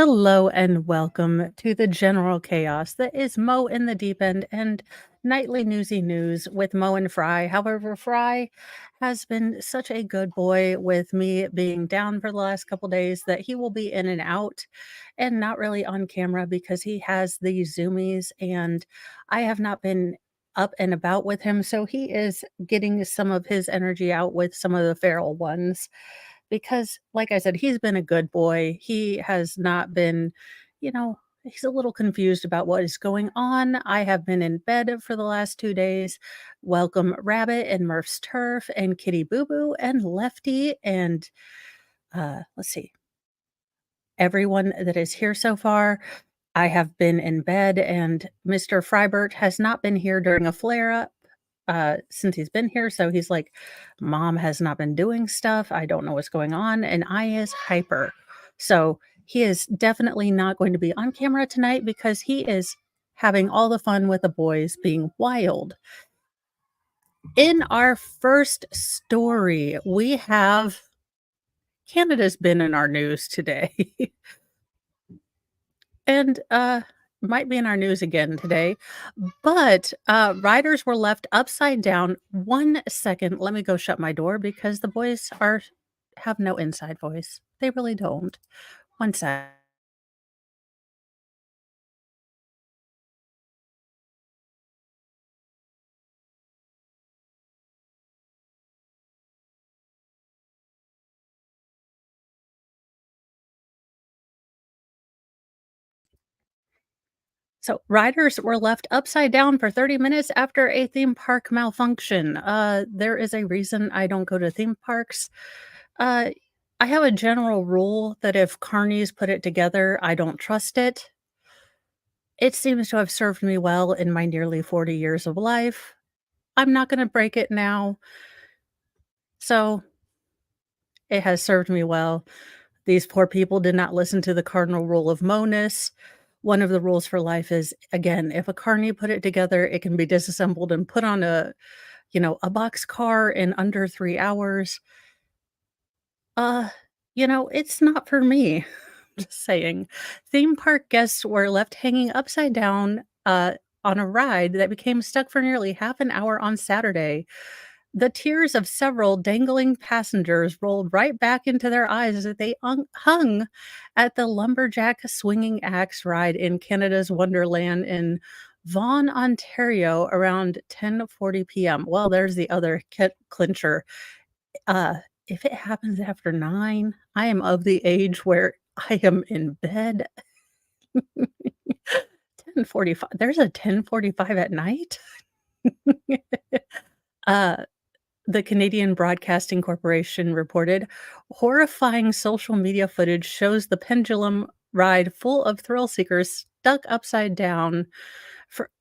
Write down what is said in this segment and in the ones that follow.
Hello and welcome to the general chaos that is Mo in the deep end and nightly newsy news with Mo and Fry. However, Fry has been such a good boy with me being down for the last couple days that he will be in and out and not really on camera because he has the zoomies and I have not been up and about with him. So he is getting some of his energy out with some of the feral ones because like I said, he's been a good boy. He has not been, he's a little confused about what is going on. I have been in bed for the last 2 days. Welcome Rabbit and Murph's Turf and Kitty Boo Boo and Lefty and let's see, everyone that is here so far. I have been in bed and Mr. Frybert has not been here during a flare up since he's been here. So he's like, Mom has not been doing stuff. I don't know what's going on. And I is hyper. So he is definitely not going to be on camera tonight because he is having all the fun with the boys being wild. In our first story, we have Canada's been in our news today. And might be in our news again today. But riders were left upside down. 1 second. Let me go shut my door because the boys are have no inside voice. They really don't. 1 sec. So riders were left upside down for 30 minutes after a theme park malfunction. There is a reason I don't go to theme parks. Uh, I have a general rule that if carnies put it together, I don't trust it. It seems to have served me well in my nearly 40 years of life. I'm not gonna break it now, so it has served me well. These poor people did not listen to the cardinal rule of Monus. One of the rules for life is, again, if a carny put it together, it can be disassembled and put on a box car in under 3 hours. Uh, it's not for me. Just saying. Theme park guests were left hanging upside down, on a ride that became stuck for nearly half an hour on Saturday. The tears of several dangling passengers rolled right back into their eyes as they hung at the Lumberjack Swinging Axe ride in Canada's Wonderland in Vaughan, Ontario around 10:40 p.m. Well, there's the other clincher. Uh, if it happens after 9, I am of the age where I am in bed. 10:45. There's a 10:45 at night? Uh, the Canadian Broadcasting Corporation reported, horrifying social media footage shows the pendulum ride full of thrill seekers stuck upside down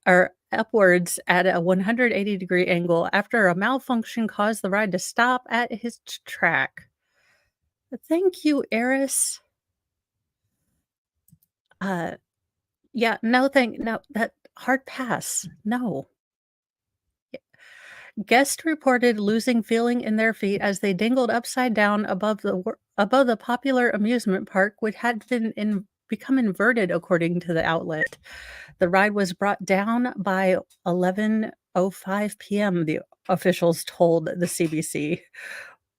or upwards at a 180-degree angle after a malfunction caused the ride to stop at his track. Thank you, Eris. Uh, yeah, no, that hard pass. No. Guests reported losing feeling in their feet as they dangled upside down above the popular amusement park, which had become inverted, according to the outlet. The ride was brought down by 11:05 p.m., the officials told the CBC.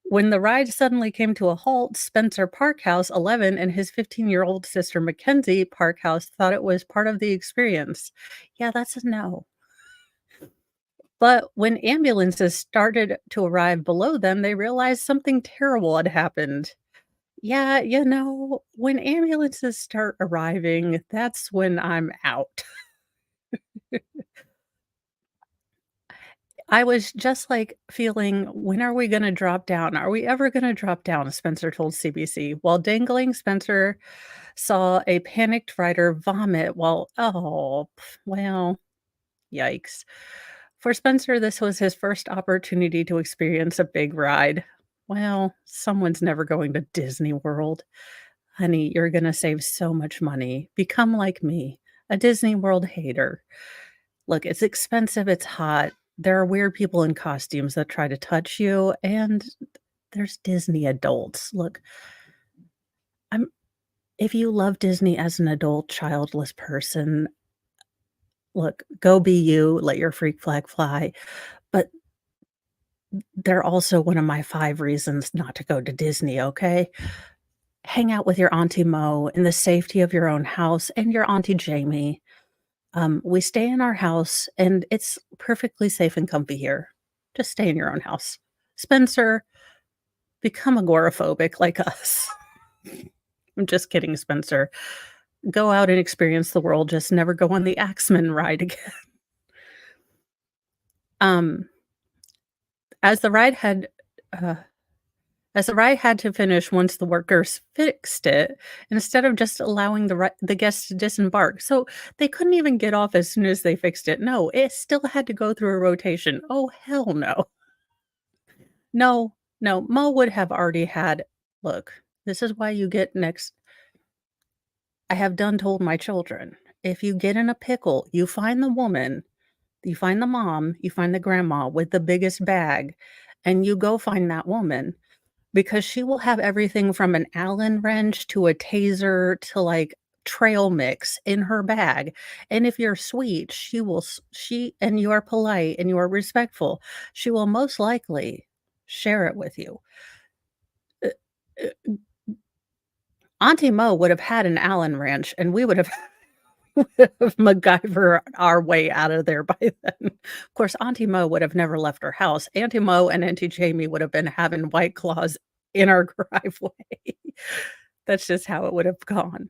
When the ride suddenly came to a halt, Spencer Parkhouse, 11, and his 15-year-old sister Mackenzie Parkhouse thought it was part of the experience. Yeah, that's a no. But when ambulances started to arrive below them, they realized something terrible had happened. Yeah, when ambulances start arriving, that's when I'm out. I was just like feeling, when are we going to drop down? Are we ever going to drop down? Spencer told CBC. While dangling, Spencer saw a panicked rider vomit well, yikes. For Spencer, this was his first opportunity to experience a big ride. Well, someone's never going to Disney World. Honey, you're gonna save so much money. Become like me, a Disney World hater. Look, it's expensive, it's hot. There are weird people in costumes that try to touch you, and there's Disney adults. Look, I'm If you love Disney as an adult, childless person, look, go be you, let your freak flag fly, but they're also one of my 5 reasons not to go to Disney, okay? Hang out with your Auntie Mo in the safety of your own house and your Auntie Jamie. We stay in our house, and it's perfectly safe and comfy here. Just stay in your own house. Spencer, become agoraphobic like us. I'm just kidding, Spencer. Go out and experience the world, just never go on the Axeman ride again. Um, as the ride had uh, as the ride had to finish once the workers fixed it, instead of just allowing the guests to disembark. So, they couldn't even get off as soon as they fixed it. No, it still had to go through a rotation. Oh, hell no. No, no, Mo would have already had look, this is why you get next I have done told my children, if you get in a pickle, you find the woman, you find the mom, you find the grandma with the biggest bag, and you go find that woman because she will have everything from an Allen wrench to a taser to, like, trail mix in her bag, and if you're sweet, she will s she and you are polite and you are respectful, she will most likely share it with you. Uh, uh, Auntie Mo would have had an Allen wrench, and we would have have MacGyver our way out of there by then. Of course, Auntie Mo would have never left her house. Auntie Mo and Auntie Jamie would have been having White Claws in our driveway. That's just how it would have gone.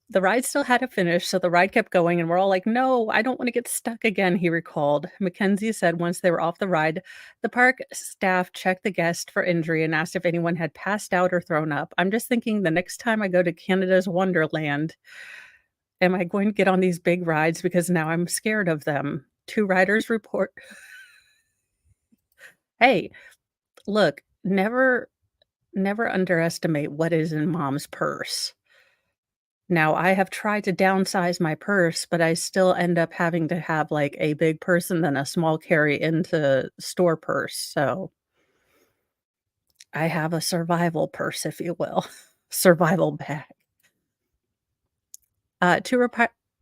The ride still had to finish, so the ride kept going, and we're all like, "No, I don't wanna get stuck again," he recalled. Mackenzie said once they were off the ride, the park staff checked the guest for injury and asked if anyone had passed out or thrown up. "I'm just thinking the next time I go to Canada's Wonderland, am I going to get on these big rides because now I'm scared of them?" 2 riders report Hey, look, never underestimate what is in mom's purse. Now, I have tried to downsize my purse, but I still end up having to have, like, a big purse and then a small carry into store purse, so I have a survival purse, if you will, survival bag.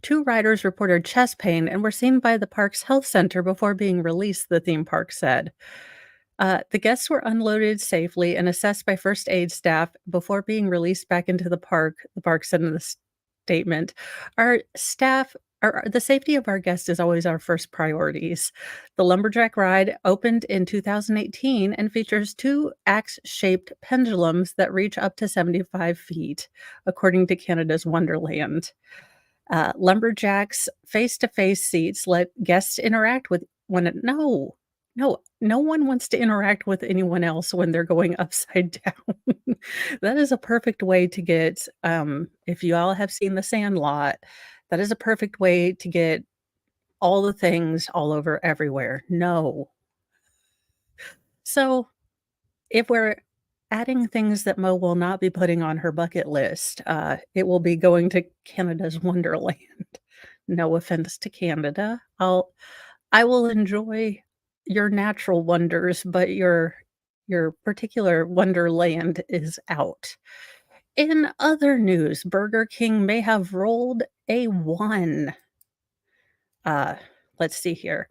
2 riders reported chest pain and were seen by the park's health center before being released, the theme park said. The guests were unloaded safely and assessed by first aid staff before being released back into the park said in the statement. Our staff the safety of our guests is always our first priorities. The Lumberjack ride opened in 2018 and features 2 axe-shaped pendulums that reach up to 75 feet, according to Canada's Wonderland. Lumberjacks face-to-face seats let guests interact with no, no one wants to interact with anyone else when they're going upside down. That is a perfect way to get, if you all have seen The Sandlot, that is a perfect way to get all the things all over everywhere. No. So, if we're adding things that Mo will not be putting on her bucket list, it will be going to Canada's Wonderland. No offense to Canada. I will enjoy your natural wonders, but your particular wonderland is out. In other news, Burger King may have rolled a one. Uh, let's see here.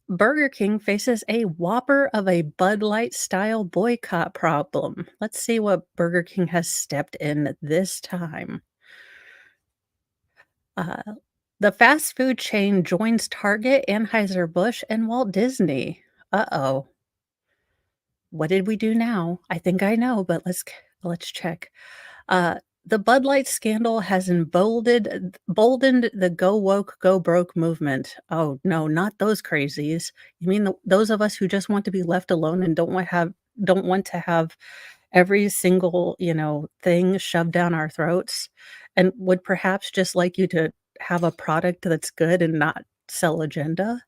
Burger King faces a whopper of a Bud Light style boycott problem. Let's see what Burger King has stepped in this time. Uh, the fast food chain joins Target, Anheuser-Busch, and Walt Disney. Uh-oh. What did we do now? I think I know, but let's check. Uh, the Bud Light scandal has emboldened the Go Woke, Go Broke movement. Oh, no, not those crazies. You mean those of us who just want to be left alone and don't want to have every single, thing shoved down our throats and would perhaps just like you to have a product that's good and not sell agenda?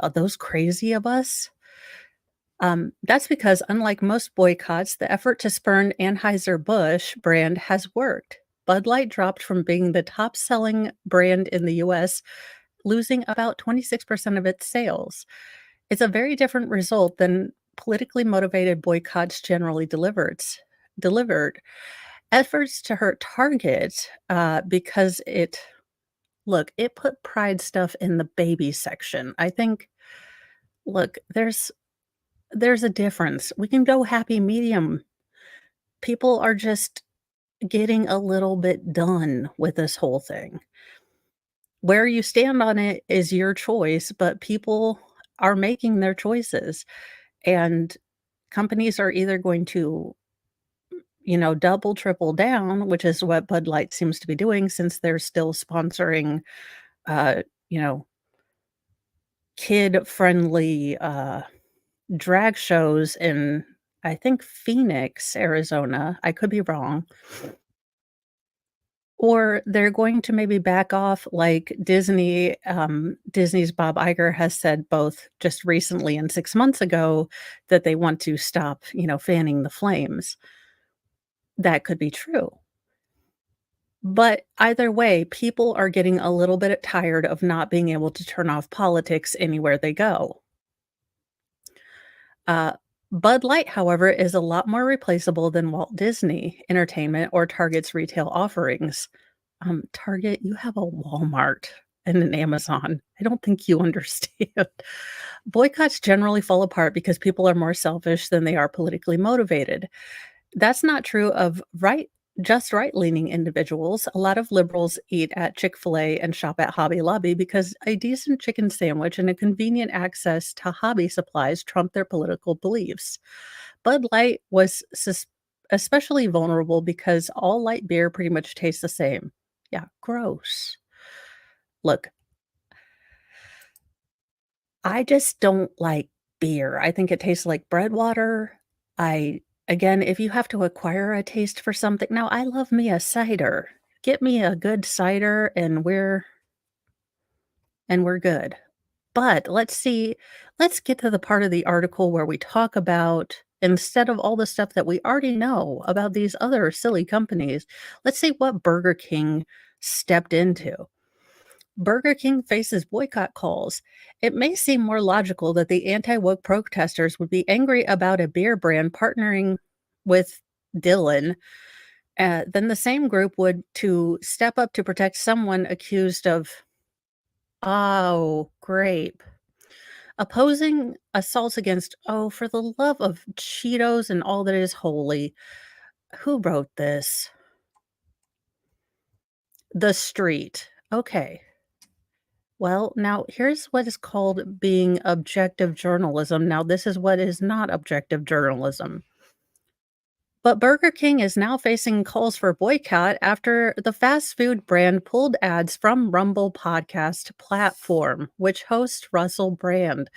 Are those crazy of us? That's because, unlike most boycotts, the effort to spurn Anheuser-Busch brand has worked. Bud Light dropped from being the top selling brand in the US, losing about 26% of its sales. It's a very different result than politically motivated boycotts generally delivered. Efforts to hurt Target, because it put Pride stuff in the baby section. I think look, there's a difference. We can go happy medium. People are just getting a little bit done with this whole thing. Where you stand on it is your choice, but people are making their choices, and companies are either going to, double, triple down, which is what Bud Light seems to be doing since they're still sponsoring, uh, you know, kid-friendly, drag shows in, I think, Phoenix, Arizona. I could be wrong. Or they're going to maybe back off like Disney's Bob Iger has said both just recently and 6 months ago that they want to stop, fanning the flames. That could be true. But either way, people are getting a little bit tired of not being able to turn off politics anywhere they go. Uh, Bud Light, however, is a lot more replaceable than Walt Disney Entertainment or Target's retail offerings. Target, you have a Walmart and an Amazon. I don't think you understand. Boycotts generally fall apart because people are more selfish than they are politically motivated. That's not true of just right-leaning individuals. A lot of liberals eat at Chick-fil-A and shop at Hobby Lobby because a decent chicken sandwich and a convenient access to hobby supplies trump their political beliefs. Bud Light was especially vulnerable because all light beer pretty much tastes the same. Yeah, gross. Look, I just don't like beer. I think it tastes like bread water. I Again, if you have to acquire a taste for something now, I love me a cider. Get me a good cider and we're good. But let's get to the part of the article where we talk about instead of all the stuff that we already know about these other silly companies, let's see what Burger King stepped into. Burger King faces boycott calls. It may seem more logical that the anti woke protesters would be angry about a beer brand partnering with Dylan than the same group would to step up to protect someone accused of, oh, grape. Opposing assaults against, oh, for the love of Cheetos and all that is holy. Who wrote this? The Street. Okay. Well, now here's what is called being objective journalism. Now, this is what is not objective journalism. But Burger King is now facing calls for boycott after the fast food brand pulled ads from Rumble podcast platform, which hosts Russell Brand.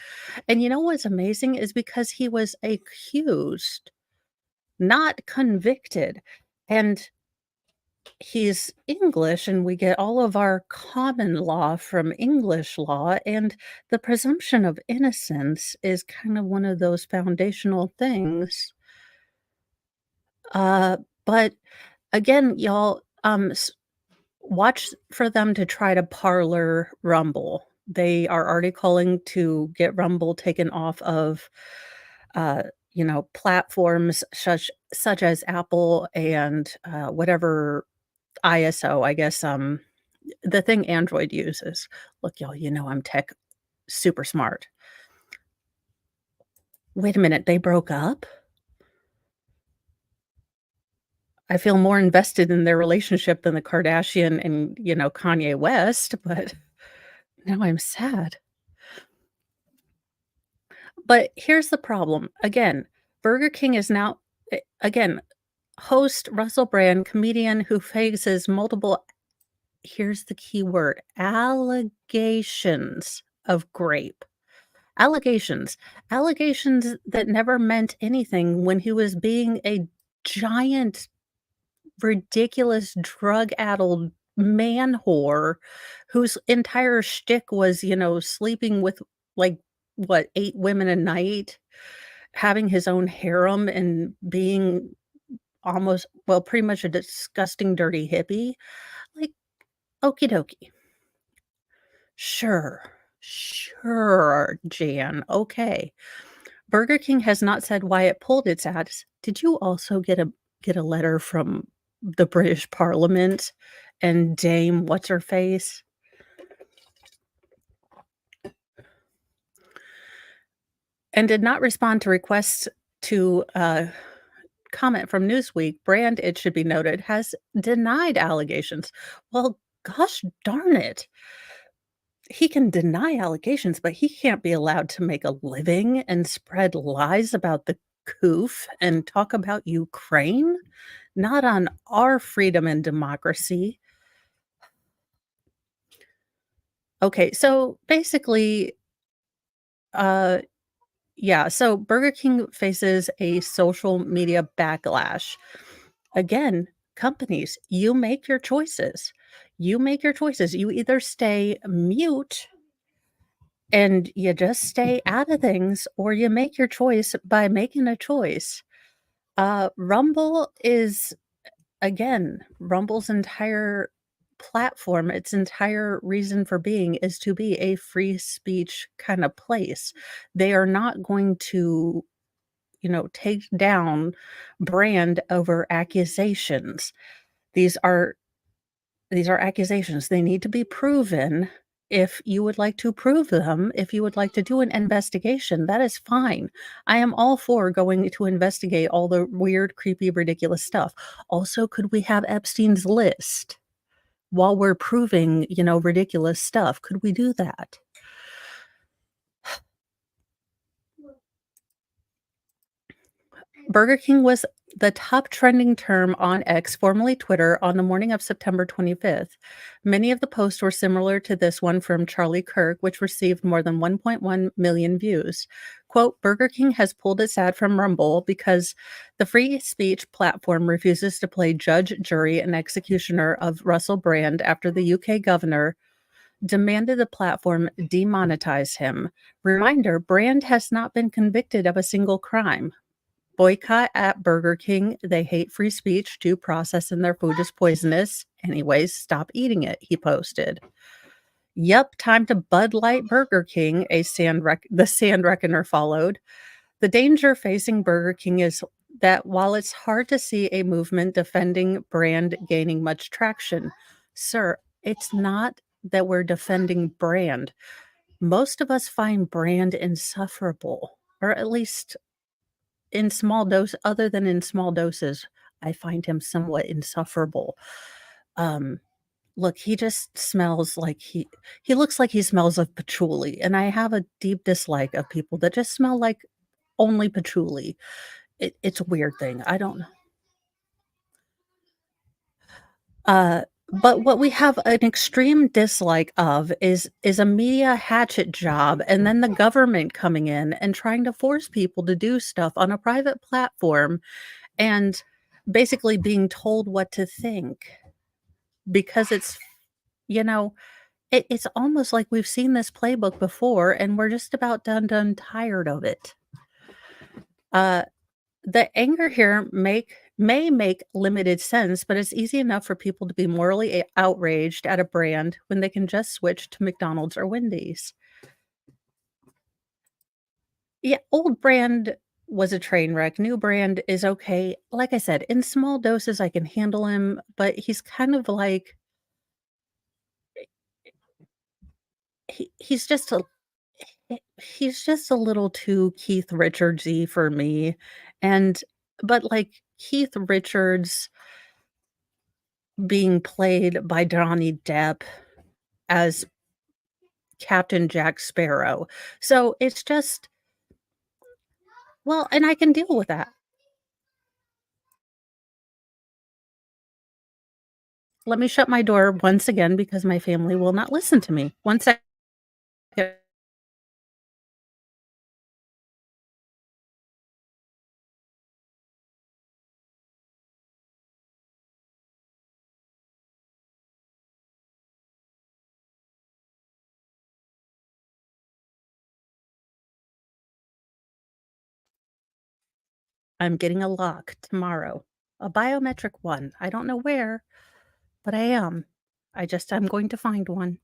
And you know what's amazing is because he was accused, not convicted. And he's English, and we get all of our common law from English law, and the presumption of innocence is kind of one of those foundational things. Uh, but again, y'all, watch for them to try to parlor Rumble. They are already calling to get Rumble taken off of, uh, platforms such as Apple and whatever ISO, I guess, the thing Android uses. Look, y'all, I'm tech super smart. Wait a minute, they broke up? I feel more invested in their relationship than the Kardashian and, Kanye West, but now I'm sad. But here's the problem. Again, Burger King is now again, host Russell Brand, comedian who faces multiple, here's the key word, allegations of grape. Allegations. Allegations that never meant anything when he was being a giant, ridiculous, drug-addled man whore whose entire shtick was, sleeping with, like, what, 8 women a night, having his own harem, and being almost well, pretty much a disgusting, dirty hippie. Like, okie dokie. Sure. Sure, Jan, okay. Burger King has not said why it pulled its ads. Did you also get a letter from the British Parliament and Dame What's Her Face, and did not respond to requests to comment from Newsweek. Brand, it should be noted, has denied allegations. Well, gosh darn it. He can deny allegations, but he can't be allowed to make a living and spread lies about the COOF and talk about Ukraine. Not on our freedom and democracy. Okay, so basically, uh, yeah, so Burger King faces a social media backlash. Again, companies, you make your choices. You make your choices. You either stay mute and you just stay out of things, or you make your choice by making a choice. Rumble is again, Rumble's entire platform, its entire reason for being is to be a free speech kind of place. They are not going to, take down brand over accusations. These are these are accusations. They need to be proven. If you would like to prove them, if you would like to do an investigation, that is fine. I am all for going to investigate all the weird, creepy, ridiculous stuff. Also, could we have Epstein's list while we're proving, ridiculous stuff? Could we do that? Burger King was the top trending term on X, formerly Twitter, on the morning of September 25th. Many of the posts were similar to this one from Charlie Kirk, which received more than 1.1 million views. Quote, Burger King has pulled its ad from Rumble because the free speech platform refuses to play judge, jury, and executioner of Russell Brand after the UK governor demanded the platform demonetize him. Reminder, Brand has not been convicted of a single crime. Boycott at Burger King. They hate free speech. Due process and their food is poisonous. Anyways, stop eating it, he posted. Yep, time to Bud Light Burger King, the sand reckoner followed. The danger facing Burger King is that while it's hard to see a movement defending brand gaining much traction, sir, it's not that we're defending brand. Most of us find brand insufferable, or at least in small dose other than in small doses, I find him somewhat insufferable. Um, look, he just smells like he looks like he smells of patchouli, and I have a deep dislike of people that just smell like only patchouli. It's a weird thing. I don't uh, but what we have an extreme dislike of is a media hatchet job and then the government coming in and trying to force people to do stuff on a private platform and basically being told what to think because you know, it's almost like we've seen this playbook before and we're just about done tired of it. Uh, the anger here may make limited sense, but it's easy enough for people to be morally outraged at a brand when they can just switch to McDonald's or Wendy's. Yeah, old brand was a train wreck. New brand is okay. Like I said, in small doses, I can handle him, but he's kind of like he's just a he's just a little too Keith Richardsy for me, and but, like, Keith Richards being played by Johnny Depp as Captain Jack Sparrow. So, it's just well, and I can deal with that. Let me shut my door once again because my family will not listen to me. 1 second. I'm getting a lock tomorrow, a biometric one. I don't know where, but I am. I'm going to find one.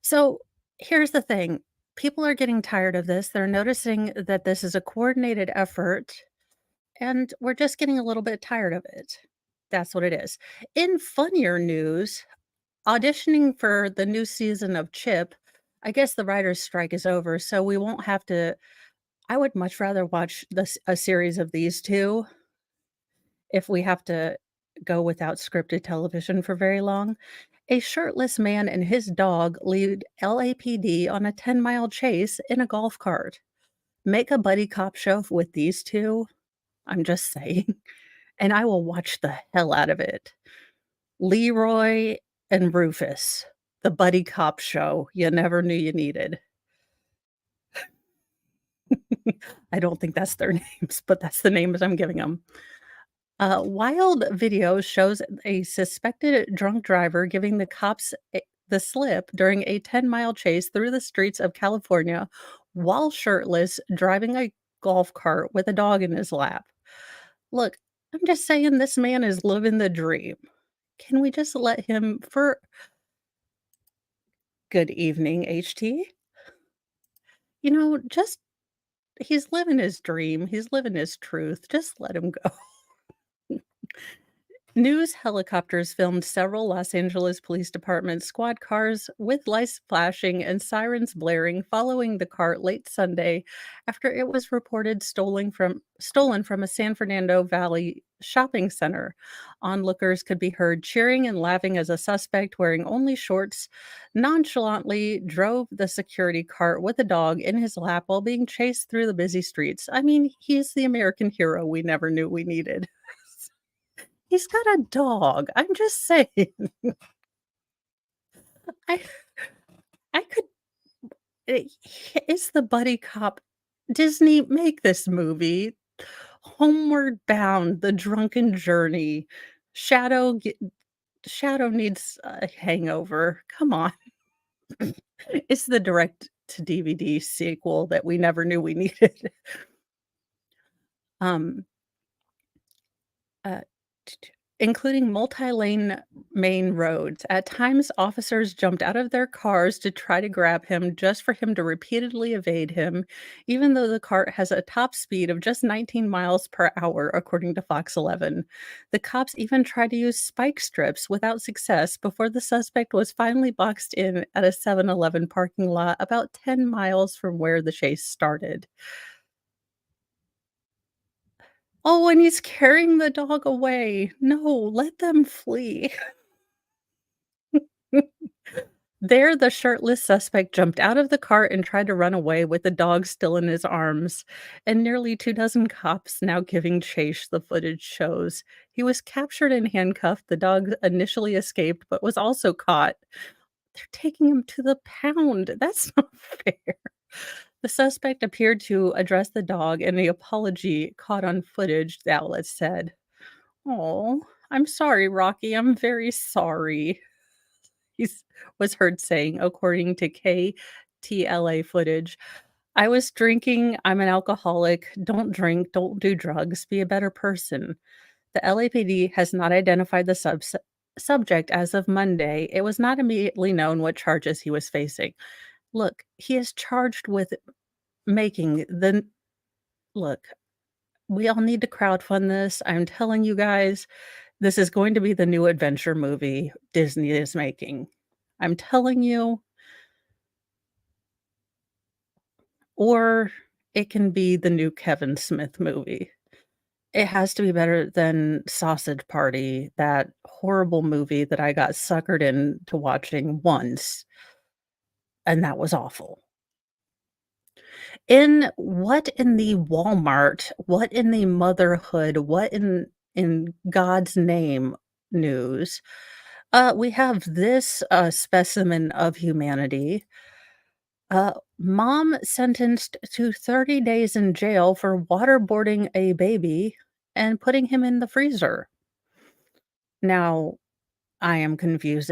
So here's the thing. People are getting tired of this. They're noticing that this is a coordinated effort, and we're just getting a little bit tired of it. That's what it is. In funnier news, auditioning for the new season of Chip, I guess the writers' strike is over, so we won't have to. I would much rather watch this a series of these 2 if we have to go without scripted television for very long. A shirtless man and his dog lead LAPD on a 10-mile chase in a golf cart. Make a buddy cop show with these 2, I'm just saying, and I will watch the hell out of it. Leroy and Rufus, the buddy cop show you never knew you needed. I don't think that's their names, but that's the names I'm giving them. Wild video shows a suspected drunk driver giving the cops the slip during a 10-mile chase through the streets of California while shirtless, driving a golf cart with a dog in his lap. Look, I'm just saying this man is living the dream. Can we just let him for good evening, HT? Just he's living his dream. He's living his truth. Just let him go. News helicopters filmed several Los Angeles Police Department squad cars with lights flashing and sirens blaring following the cart late Sunday after it was reported stolen from a San Fernando Valley shopping center. Onlookers could be heard cheering and laughing as a suspect wearing only shorts nonchalantly drove the security cart with a dog in his lap while being chased through the busy streets. I mean, he's the American hero we never knew we needed. He's got a dog. I'm just saying. I I could it's the buddy cop. Disney, make this movie. Homeward Bound, The Drunken Journey. Shadow ge Shadow needs a hangover. Come on. It's the direct to DVD sequel that we never knew we needed. Um Uh, t t including multi-lane main roads. At times, officers jumped out of their cars to try to grab him just for him to repeatedly evade him, even though the cart has a top speed of just 19 miles per hour, according to Fox 11. The cops even tried to use spike strips without success before the suspect was finally boxed in at a 7-Eleven parking lot about 10 miles from where the chase started. Oh, and he's carrying the dog away. No, let them flee. There, the shirtless suspect jumped out of the cart and tried to run away with the dog still in his arms, and nearly 2 dozen cops now giving chase, the footage shows. He was captured and handcuffed. The dog initially escaped, but was also caught. They're taking him to the pound. That's not fair. The suspect appeared to address the dog in the apology caught on footage, the outlet said. Oh, I'm sorry, Rocky. I'm very sorry. He's was heard saying, according to KTLA footage. I was drinking. I'm an alcoholic. Don't drink. Don't do drugs. Be a better person. The LAPD has not identified the subject as of Monday. It was not immediately known what charges he was facing. Look, he is charged with making the. Look, we all need to crowdfund this. I'm telling you guys, this is going to be the new adventure movie Disney is making. I'm telling you, or it can be the new Kevin Smith movie. It has to be better than Sausage Party, that horrible movie that I got suckered into watching once, and that was awful. What in the Walmart, what in the motherhood, what in God's name news, we have this, specimen of humanity. Mom sentenced to 30 days in jail for waterboarding a baby and putting him in the freezer. Now, I am confused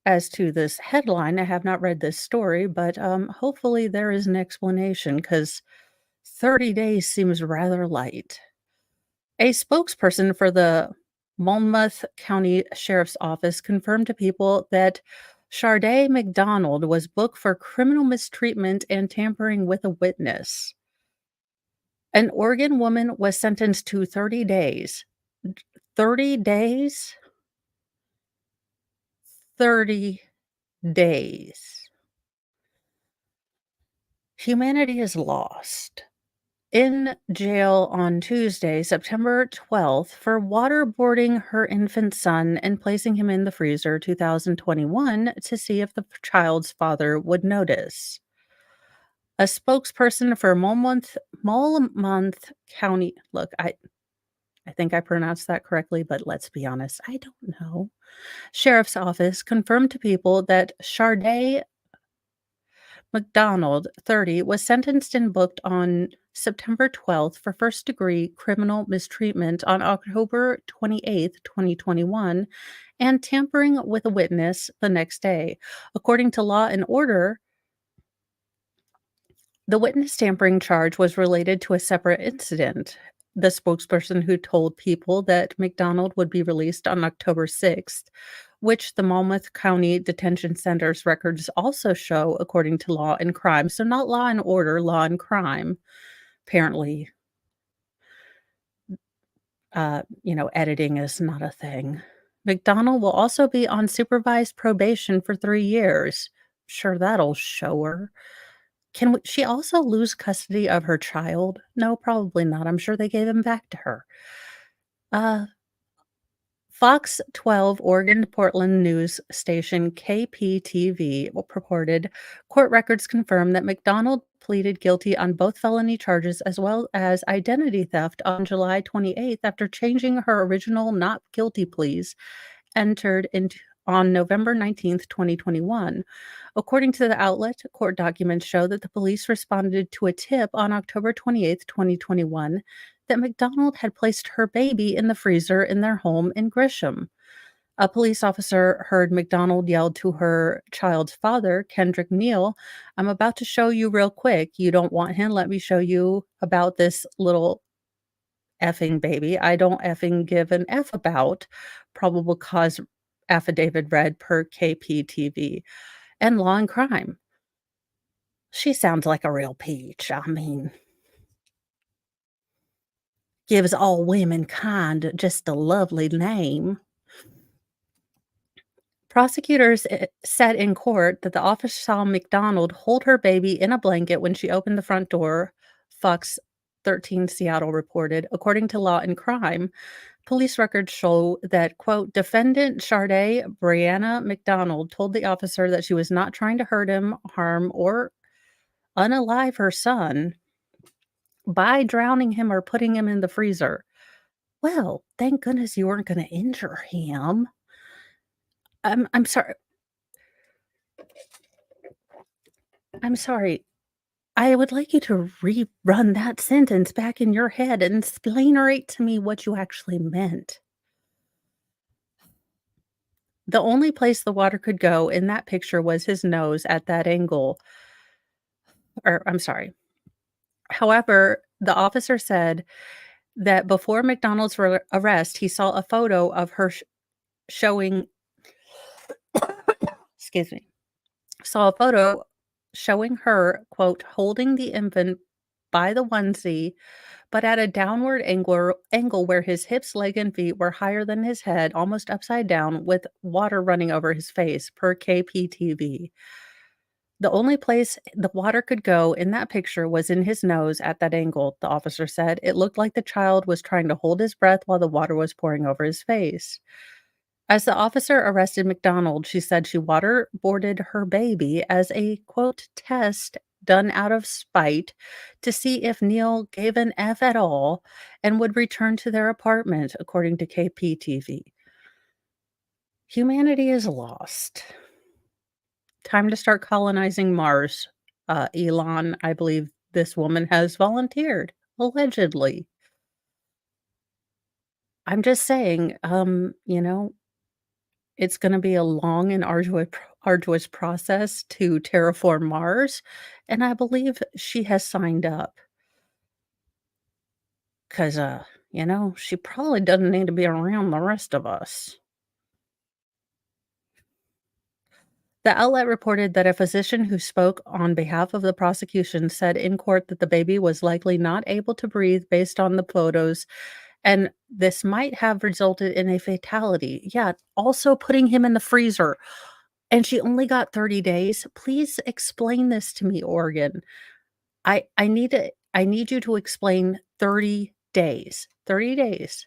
as to this headline. I have not read this story, but, hopefully there is an explanation because 30 days seems rather light. A spokesperson for the Monmouth County Sheriff's Office confirmed to People that Sharday McDonald was booked for criminal mistreatment and tampering with a witness. An Oregon woman was sentenced to 30 days. 30 days? 30 days. Humanity is lost. In jail on Tuesday, September 12th, for waterboarding her infant son and placing him in the freezer 2021 to see if the child's father would notice. A spokesperson for Monmouth County, look, I think I pronounced that correctly, but let's be honest, I don't know. Sheriff's office confirmed to people that Sharday McDonald, 30, was sentenced and booked on September 12th for first-degree criminal mistreatment on October 28th, 2021, and tampering with a witness the next day. According to Law and Order, the witness tampering charge was related to a separate incident. The spokesperson who told people that McDonald would be released on October 6th, which the Monmouth County Detention Center's records also show, according to Law and Crime. So, not Law and Order, Law and Crime. Apparently, editing is not a thing. McDonald will also be on supervised probation for 3 years. Sure, that'll show her. She also lose custody of her child? No, probably not. I'm sure they gave him back to her. Uh, Fox 12 Oregon Portland news station KPTV reported court records confirm that McDonald pleaded guilty on both felony charges as well as identity theft on July 28th after changing her original not guilty pleas entered into on November 19th, 2021. According to the outlet, court documents show that the police responded to a tip on October 28th, 2021, that McDonald had placed her baby in the freezer in their home in Grisham. A police officer heard McDonald yell to her child's father, Kendrick Neal, "I'm about to show you real quick. You don't want him? Let me show you about this little effing baby I don't effing give an F about," probable cause affidavit read per KPTV. And Law and Crime. She sounds like a real peach. I mean, gives all womankind just a lovely name. Prosecutors said in court that the officer saw McDonald hold her baby in a blanket when she opened the front door, Fox 13 Seattle reported. According to Law and Crime, police records show that, quote, defendant Sharday Brianna McDonald told the officer that she was not trying to hurt him, harm, or unalive her son by drowning him or putting him in the freezer. Well, thank goodness you weren't gonna injure him. I'm sorry. I'm sorry. I would like you to rerun that sentence back in your head and explain to me what you actually meant. The only place the water could go in that picture was his nose at that angle. Or I'm sorry. However, the officer said that before McDonald's arrest, he saw a photo of her showing excuse me, saw a photo showing her, quote, holding the infant by the onesie, but at a downward angle where his hips, leg, and feet were higher than his head, almost upside down, with water running over his face, per KPTV. The only place the water could go in that picture was in his nose at that angle, the officer said. It looked like the child was trying to hold his breath while the water was pouring over his face. As the officer arrested McDonald, she said she waterboarded her baby as a, quote, test done out of spite to see if Neil gave an F at all and would return to their apartment, according to KPTV. Humanity is lost. Time to start colonizing Mars. Elon, I believe this woman has volunteered, allegedly. I'm just saying, it's gonna be a long and arduous process to terraform Mars, and I believe she has signed up 'cause, she probably doesn't need to be around the rest of us. The outlet reported that a physician who spoke on behalf of the prosecution said in court that the baby was likely not able to breathe based on the photos and this might have resulted in a fatality. Yeah, also putting him in the freezer, and she only got 30 days. Please explain this to me, Oregon. I need you to explain 30 days. 30 days,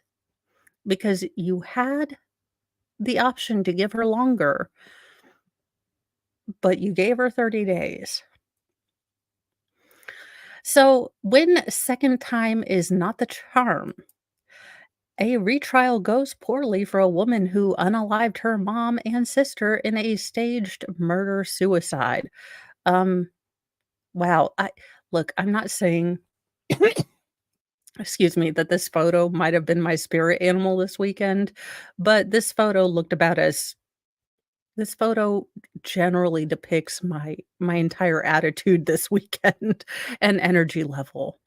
because you had the option to give her longer, but you gave her 30 days. So, when second time is not the charm, a retrial goes poorly for a woman who unalived her mom and sister in a staged murder-suicide. Um, wow, I look, I'm not saying excuse me, that this photo might have been my spirit animal this weekend, but this photo generally depicts my entire attitude this weekend and energy level.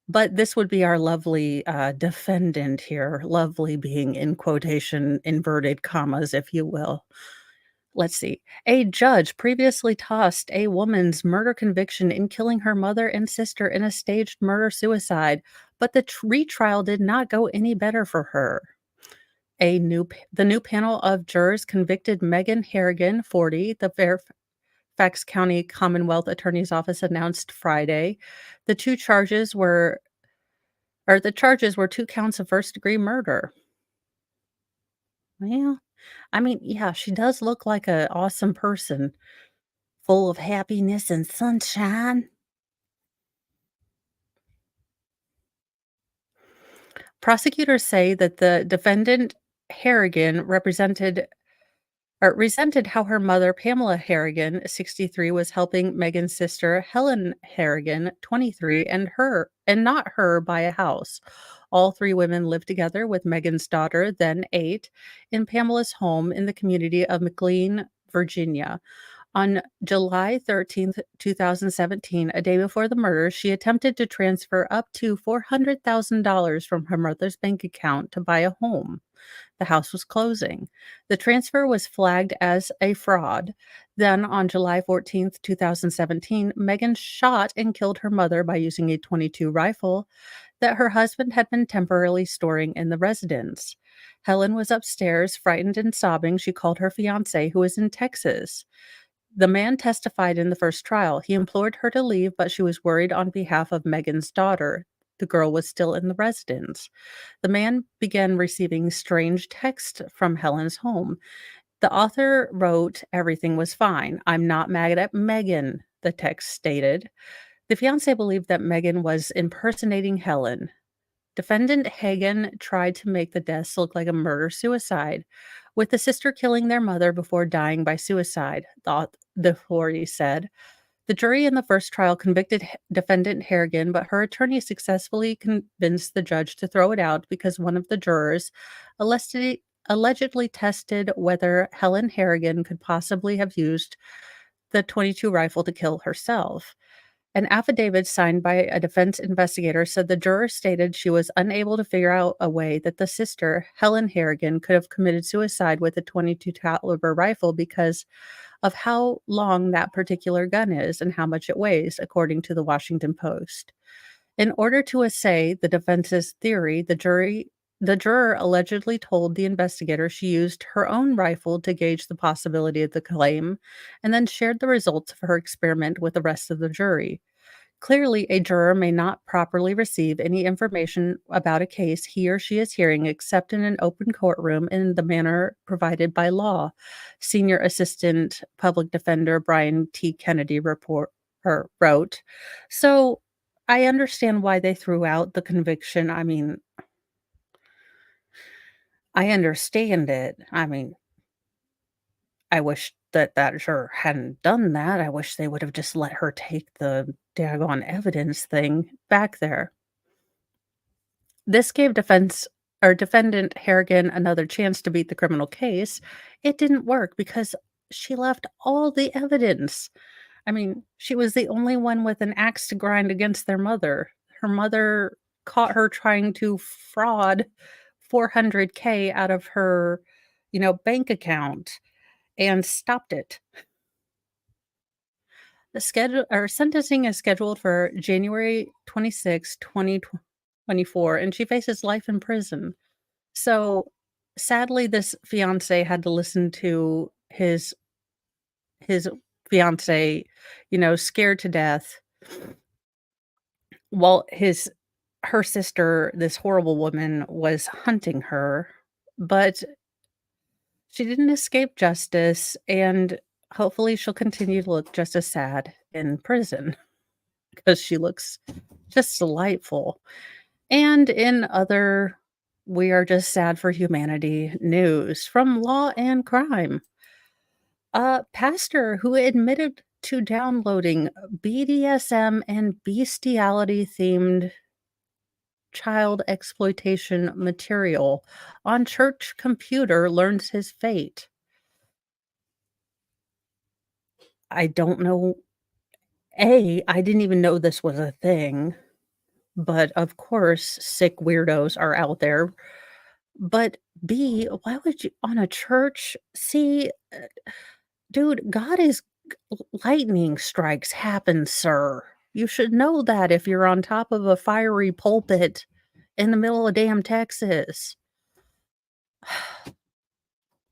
But this would be our lovely, defendant here, lovely being in quotation inverted commas, if you will. Let's see. A judge previously tossed a woman's murder conviction in killing her mother and sister in a staged murder-suicide, but the retrial did not go any better for her. The new panel of jurors convicted Megan Harrigan, 40, the Fairfax County Commonwealth Attorney's Office announced Friday. The 2 charges were the charges were 2 counts of first-degree murder. Well, I mean, yeah, she does look like an awesome person, full of happiness and sunshine. Prosecutors say that the defendant, Harrigan, resented how her mother, Pamela Harrigan, 63, was helping Megan's sister, Helen Harrigan, 23, and not her buy a house. All 3 women lived together with Megan's daughter, then 8, in Pamela's home in the community of McLean, Virginia. On July 13th, 2017, a day before the murder, she attempted to transfer up to $400,000 from her mother's bank account to buy a home. The house was closing. The transfer was flagged as a fraud. Then on July 14th, 2017, Megan shot and killed her mother by using a .22 rifle that her husband had been temporarily storing in the residence. Helen was upstairs, frightened and sobbing. She called her fiance, who was in Texas. The man testified in the first trial. He implored her to leave, but she was worried on behalf of Megan's daughter. The girl was still in the residence. The man began receiving strange texts from Helen's home. The author wrote, "Everything was fine. I'm not mad at Megan," the text stated. The fiancé believed that Megan was impersonating Helen. Defendant Hagen tried to make the deaths look like a murder-suicide, with the sister killing their mother before dying by suicide, the authorities said. The jury in the first trial convicted defendant Harrigan, but her attorney successfully convinced the judge to throw it out because one of the jurors allegedly tested whether Helen Harrigan could possibly have used the .22 rifle to kill herself. An affidavit signed by a defense investigator said the juror stated she was unable to figure out a way that the sister, Helen Harrigan, could have committed suicide with a .22 caliber rifle because of how long that particular gun is and how much it weighs, according to the Washington Post. In order to assay the defense's theory, the juror allegedly told the investigator she used her own rifle to gauge the possibility of the claim and then shared the results of her experiment with the rest of the jury. Clearly, a juror may not properly receive any information about a case he or she is hearing except in an open courtroom in the manner provided by law, Senior Assistant Public Defender Brian T. Kennedy wrote. So I understand why they threw out the conviction. I mean, I understand it. I mean, I wish that that juror hadn't done that. I wish they would have just let her take the daggone evidence thing back there. This gave defendant Harrigan another chance to beat the criminal case. It didn't work because she left all the evidence. I mean, she was the only one with an axe to grind against their mother. Her mother caught her trying to fraud 400K out of her, bank account and stopped it. The sentencing is scheduled for January 26, 2020. 24, and she faces life in prison. So, sadly, this fiancé had to listen to his fiancée, scared to death while her sister, this horrible woman, was hunting her, but she didn't escape justice, and hopefully she'll continue to look just as sad in prison because she looks just delightful. And in other we are just sad for humanity news from Law and Crime. A pastor who admitted to downloading BDSM and bestiality themed child exploitation material on church computer learns his fate. I don't know. I didn't even know this was a thing, but of course, sick weirdos are out there. But B, why would you on a church? See, dude, God is lightning strikes happen, sir. You should know that if you're on top of a fiery pulpit in the middle of damn Texas.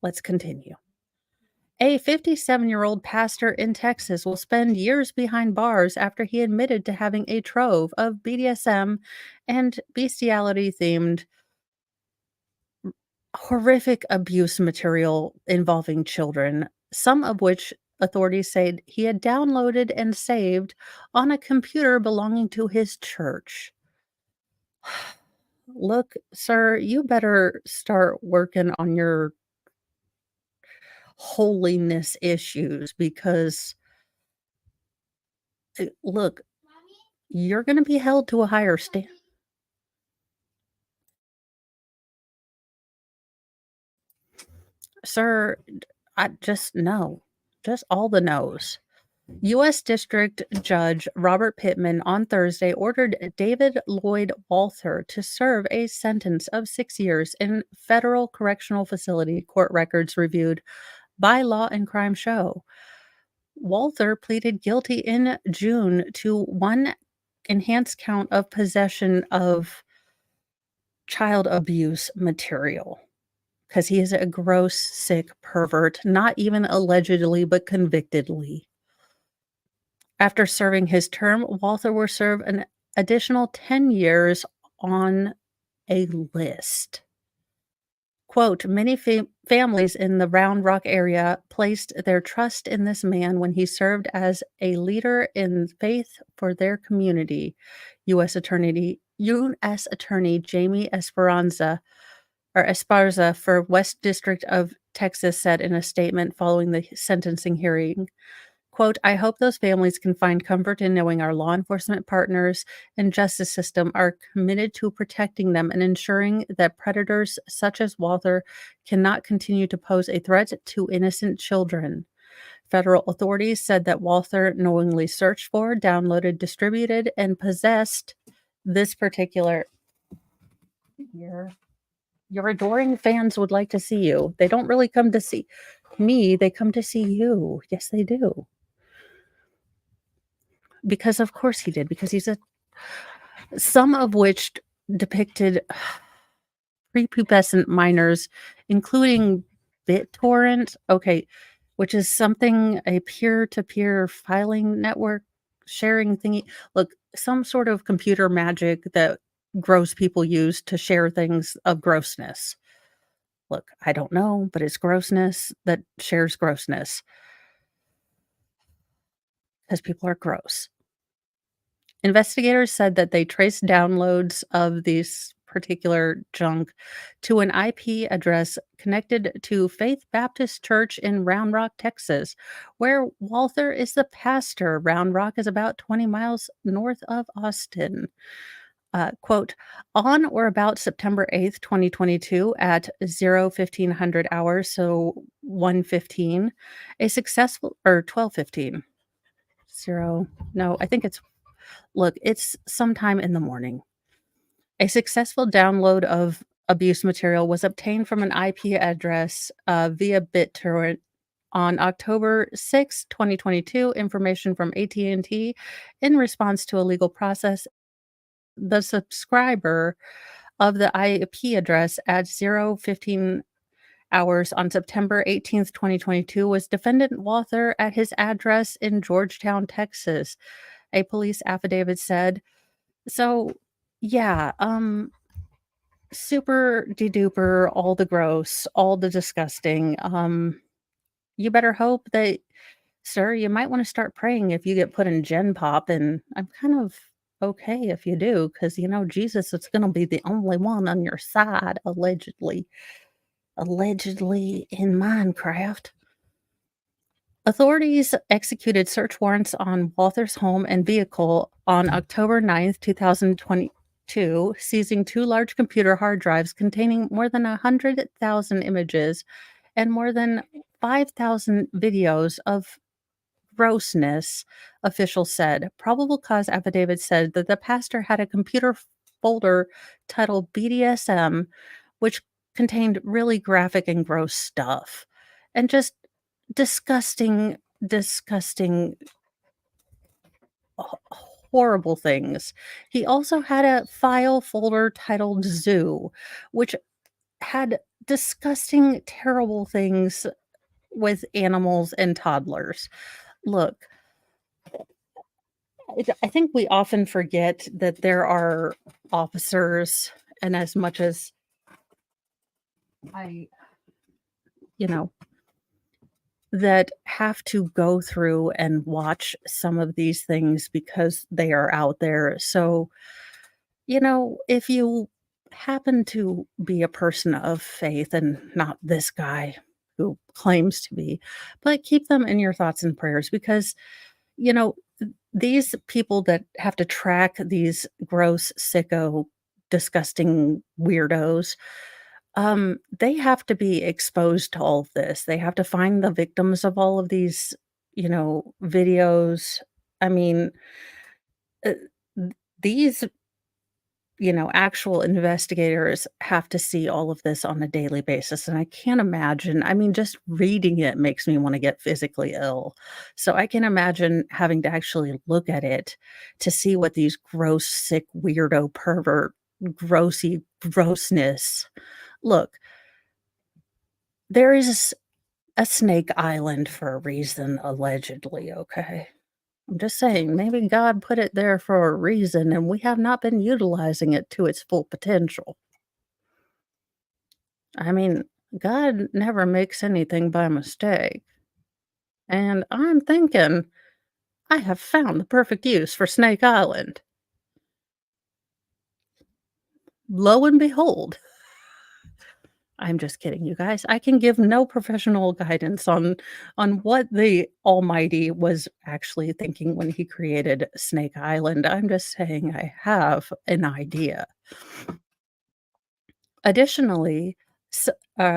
Let's continue. A 57-year-old pastor in Texas will spend years behind bars after he admitted to having a trove of BDSM and bestiality themed horrific abuse material involving children, some of which authorities said he had downloaded and saved on a computer belonging to his church. Look, sir, you better start working on your holiness issues because, look, you're gonna be held to a higher sir, I just no. Just all the no's. U.S. District Judge Robert Pittman on Thursday ordered David Lloyd Walther to serve a sentence of 6 years in federal correctional facility, court records reviewed by Law and Crime show. Walther pleaded guilty in June to one enhanced count of possession of child abuse material because he is a gross, sick pervert, not even allegedly, but convictedly. After serving his term, Walther will serve an additional 10 years on a list. Quote, many families in the Round Rock area placed their trust in this man when he served as a leader in faith for their community, U.S. Attorney Jamie Esparza for West District of Texas said in a statement following the sentencing hearing. Quote, I hope those families can find comfort in knowing our law enforcement partners and justice system are committed to protecting them and ensuring that predators such as Walther cannot continue to pose a threat to innocent children. Federal authorities said that Walther knowingly searched for, downloaded, distributed, and possessed this particular. Your adoring fans would like to see you. They don't really come to see me, they come to see you. Yes, they do. Because of course he did, because he's a some of which depicted prepubescent minors, including BitTorrent, okay, which is something a peer-to-peer filing network sharing thingy. Look, some sort of computer magic that gross people use to share things of grossness. Look, I don't know, but it's grossness that shares grossness because people are gross. Investigators said that they traced downloads of these particular junk to an IP address connected to Faith Baptist Church in Round Rock, Texas, where Walther is the pastor. Round Rock is about 20 miles north of Austin. Quote, on or about September 8th, 2022 at 1500 hours, so 1:15, a successful, or 12:15, no, I think it's look, it's sometime in the morning. A successful download of abuse material was obtained from an IP address via BitTorrent on October 6, 2022. Information from AT&T in response to a legal process the subscriber of the IP address at 0:15 hours on September 18th, 2022 was defendant Walther at his address in Georgetown, Texas, a police affidavit said. So, yeah, super de duper, all the gross, all the disgusting. You better hope that, sir, you might want to start praying if you get put in Gen Pop, and I'm kind of okay if you do, because Jesus is going to be the only one on your side, allegedly in Minecraft. Authorities executed search warrants on Walther's home and vehicle on October 9th, 2022, seizing two large computer hard drives containing more than 100,000 images and more than 5,000 videos of grossness, officials said. Probable cause affidavit said that the pastor had a computer folder titled BDSM, which contained really graphic and gross stuff and just disgusting, disgusting, horrible things. He also had a file folder titled Zoo, which had disgusting, terrible things with animals and toddlers. Look, I think we often forget that there are officers, and as much as I, you know, that have to go through and watch some of these things because they are out there. So, if you happen to be a person of faith and not this guy who claims to be, but keep them in your thoughts and prayers because, you know, these people that have to track these gross, sicko, disgusting weirdos, they have to be exposed to all of this. They have to find the victims of all of these, videos. I mean, uh, these actual investigators have to see all of this on a daily basis, and I can't imagine. I mean, just reading it makes me wanna get physically ill. So I can imagine having to actually look at it to see what these gross, sick, weirdo, pervert, grossy grossness. Look, there is a Snake Island for a reason, allegedly, okay? I'm just saying, maybe God put it there for a reason, and we have not been utilizing it to its full potential. I mean, God never makes anything by mistake. And I'm thinking, I have found the perfect use for Snake Island. Lo and behold, I'm just kidding, you guys. I can give no professional guidance on what the Almighty was actually thinking when he created Snake Island. I'm just saying I have an idea. Additionally,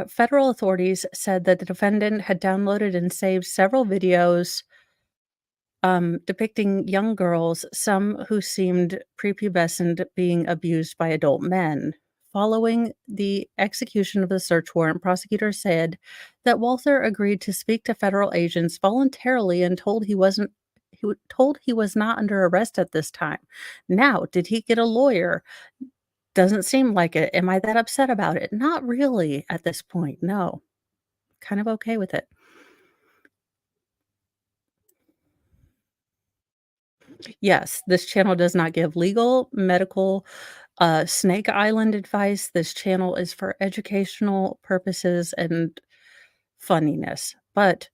federal authorities said that the defendant had downloaded and saved several videos depicting young girls, some who seemed prepubescent, being abused by adult men. Following the execution of the search warrant, prosecutors said that Walther agreed to speak to federal agents voluntarily and told he was not under arrest at this time. Now, did he get a lawyer? Doesn't seem like it. Am I that upset about it? Not really at this point, no. Kind of okay with it. Yes, this channel does not give legal, medical, Snake Island advice. This channel is for educational purposes and funniness. But,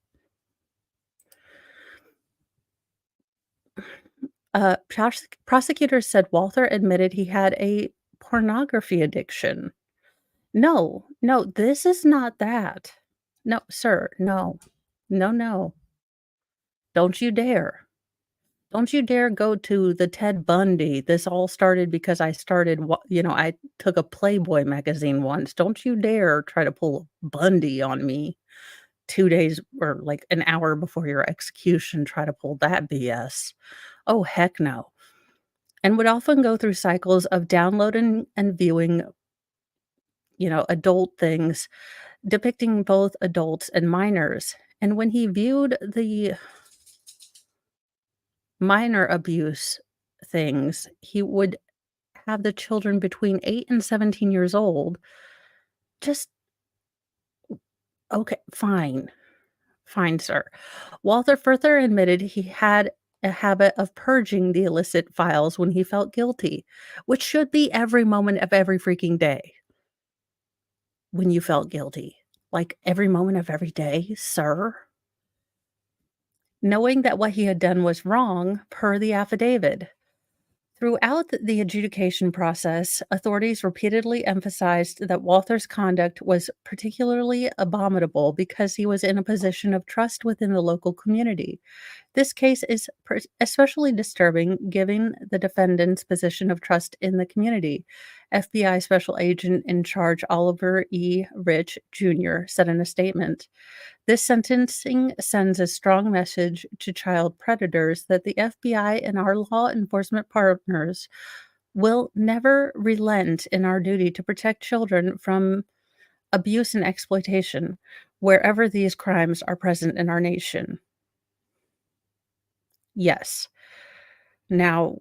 prosecutors said Walther admitted he had a pornography addiction. No, no, this is not that. No, sir, no. No, no. Don't you dare. Don't you dare go to the Ted Bundy. This all started because I took a Playboy magazine once. Don't you dare try to pull Bundy on me 2 days or, like, an hour before your execution, try to pull that BS. Oh, heck no. And would often go through cycles of downloading and viewing, adult things depicting both adults and minors. And when he viewed the minor abuse things, he would have the children between 8 and 17 years old, just okay, fine. Fine, sir. Walther further admitted he had a habit of purging the illicit files when he felt guilty, which should be every moment of every freaking day when you felt guilty. Like every moment of every day, sir. Knowing that what he had done was wrong, per the affidavit. Throughout the adjudication process, authorities repeatedly emphasized that Walther's conduct was particularly abominable because he was in a position of trust within the local community. This case is especially disturbing given the defendant's position of trust in the community. FBI Special Agent in Charge Oliver E. Rich Jr. said in a statement. This sentencing sends a strong message to child predators that the FBI and our law enforcement partners will never relent in our duty to protect children from abuse and exploitation wherever these crimes are present in our nation. Yes. Now,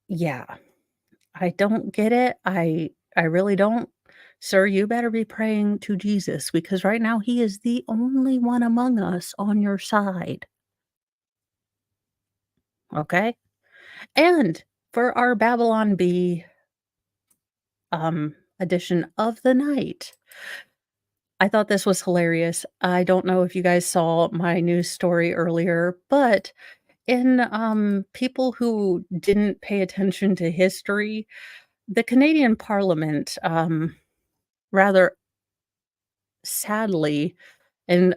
yeah, I don't get it. I really don't. Sir, you better be praying to Jesus because right now he is the only one among us on your side. Okay? And for our Babylon Bee, edition of the night, I thought this was hilarious. I don't know if you guys saw my news story earlier, but in, people who didn't pay attention to history, the Canadian Parliament, rather sadly and,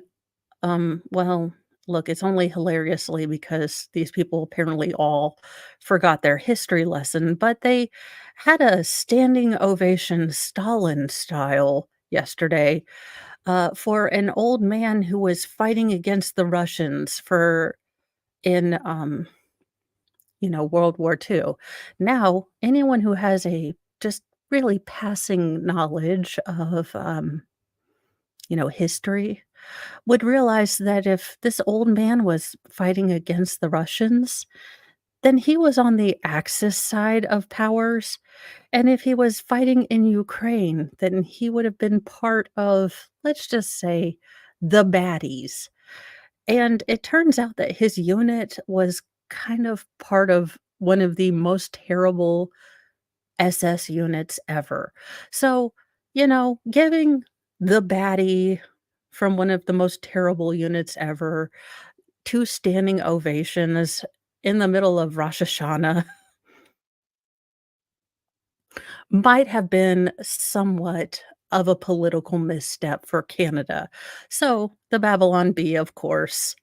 well, look, it's only hilariously because these people apparently all forgot their history lesson, but they had a standing ovation, Stalin style, yesterday, for an old man who was fighting against the Russians for in, World War II. Now, anyone who has a just really passing knowledge of, history would realize that if this old man was fighting against the Russians, then he was on the Axis side of powers, and if he was fighting in Ukraine, then he would have been part of, let's just say, the baddies, and it turns out that his unit was kind of part of one of the most terrible SS units ever. So, giving the baddie from one of the most terrible units ever 2 standing ovations in the middle of Rosh Hashanah might have been somewhat of a political misstep for Canada. So, the Babylon Bee, of course,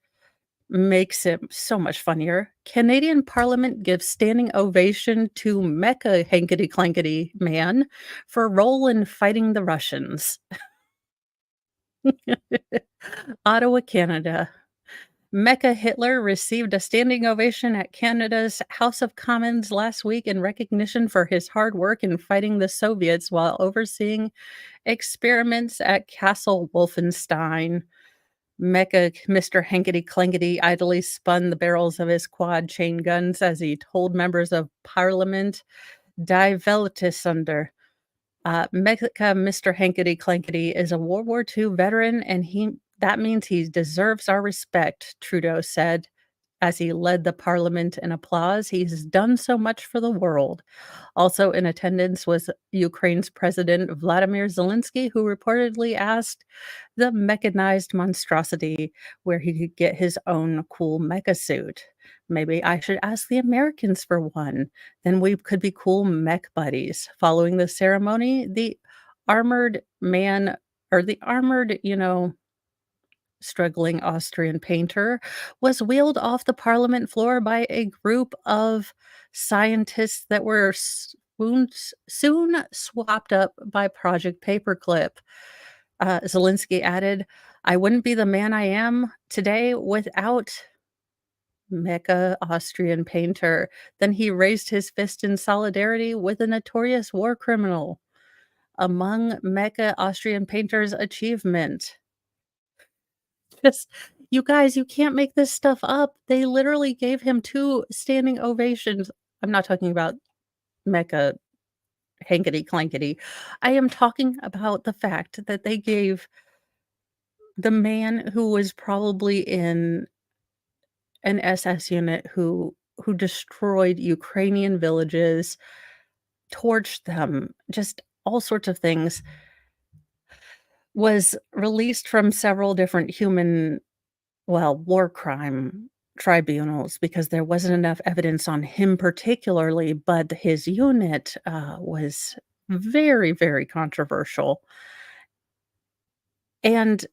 makes it so much funnier. Canadian Parliament gives standing ovation to Mecca hankety clankety man for role in fighting the Russians. Ottawa, Canada. Mecca Hitler received a standing ovation at Canada's House of Commons last week in recognition for his hard work in fighting the Soviets while overseeing experiments at Castle Wolfenstein. Mecca Mr. Hankety Clankety idly spun the barrels of his quad chain guns as he told members of parliament, Die Welt ist under. Mecca Mr. Hankety Clankety is a World War II veteran, and that means he deserves our respect, Trudeau said as he led the parliament in applause. He's done so much for the world. Also in attendance was Ukraine's President Vladimir Zelensky, who reportedly asked the mechanized monstrosity where he could get his own cool mecha suit. Maybe I should ask the Americans for one. Then we could be cool mech buddies. Following the ceremony, the armored man or the armored, struggling Austrian painter, was wheeled off the parliament floor by a group of scientists that were soon swapped up by Project Paperclip. Zelensky added, I wouldn't be the man I am today without Mecha Austrian painter. Then he raised his fist in solidarity with a notorious war criminal. Among Mecha Austrian painter's achievement. Just you guys, you can't make this stuff up. They literally gave him 2 standing ovations. I'm not talking about mecha hankety clankety. I am talking about the fact that they gave the man who was probably in an SS unit who destroyed Ukrainian villages, torched them, just all sorts of things, was released from several different war crime tribunals because there wasn't enough evidence on him particularly, but his unit, was very, very controversial, and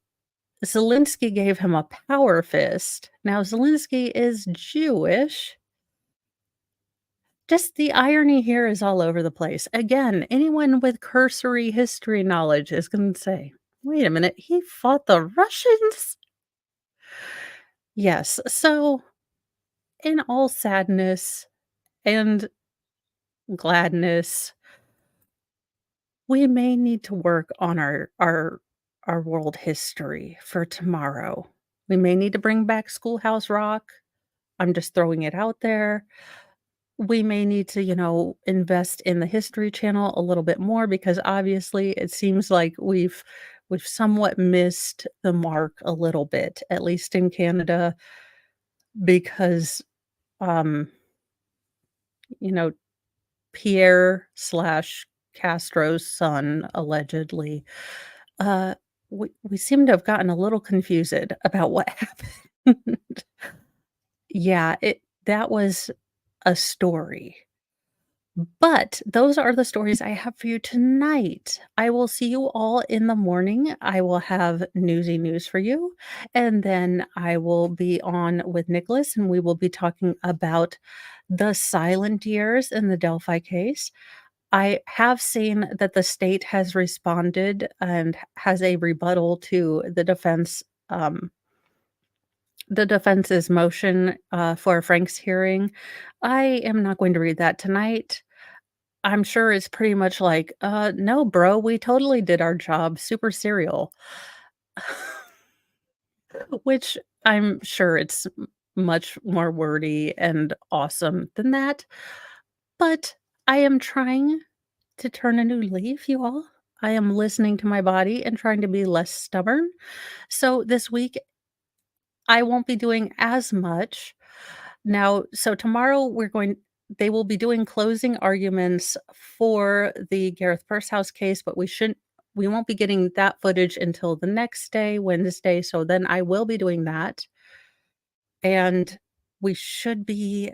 Zelensky gave him a power fist. Now Zelensky is Jewish. Just the irony here is all over the place. Again, anyone with cursory history knowledge is gonna say, "Wait a minute, he fought the Russians?" Yes, so in all sadness and gladness, we may need to work on our world history for tomorrow. We may need to bring back Schoolhouse Rock. I'm just throwing it out there. We may need to, invest in the History Channel a little bit more because obviously it seems like we've somewhat missed the mark a little bit, at least in Canada, because um, you know, Pierre slash Castro's son, allegedly, uh, we seem to have gotten a little confused about what happened. Yeah, that was a story. But those are the stories I have for you tonight. I will see you all in the morning. I will have newsy news for you, and then I will be on with Nicholas, and we will be talking about the silent years in the Delphi case. I have seen that the state has responded and has a rebuttal to the defense's motion, for Frank's hearing. I am not going to read that tonight. I'm sure it's pretty much like, no, bro, we totally did our job, super serial." Which I'm sure it's much more wordy and awesome than that, but I am trying to turn a new leaf, you all. I am listening to my body and trying to be less stubborn. So this week, I won't be doing as much. Now, so tomorrow they will be doing closing arguments for the Gareth Pursehouse case, but we won't be getting that footage until the next day, Wednesday, so then I will be doing that, and we should be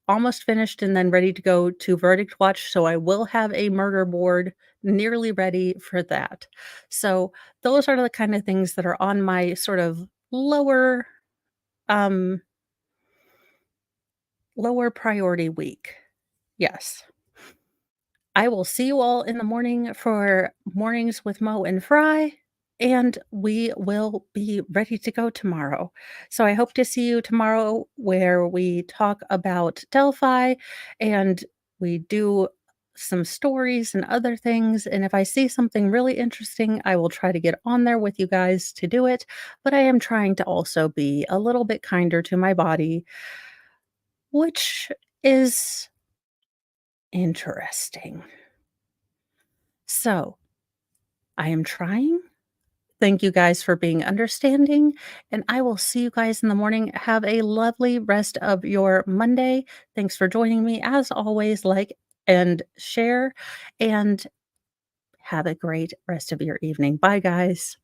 almost finished and then ready to go to verdict watch, so I will have a murder board nearly ready for that. So, those are the kind of things that are on my sort of um, lower priority week. Yes. I will see you all in the morning for Mornings with Mo and Fry, and we will be ready to go tomorrow. So I hope to see you tomorrow where we talk about Delphi and we do some stories and other things. And if I see something really interesting, I will try to get on there with you guys to do it. But I am trying to also be a little bit kinder to my body, which is interesting. So, I am trying. Thank you guys for being understanding, and I will see you guys in the morning. Have a lovely rest of your Monday. Thanks for joining me. As always, like and share, and have a great rest of your evening. Bye, guys.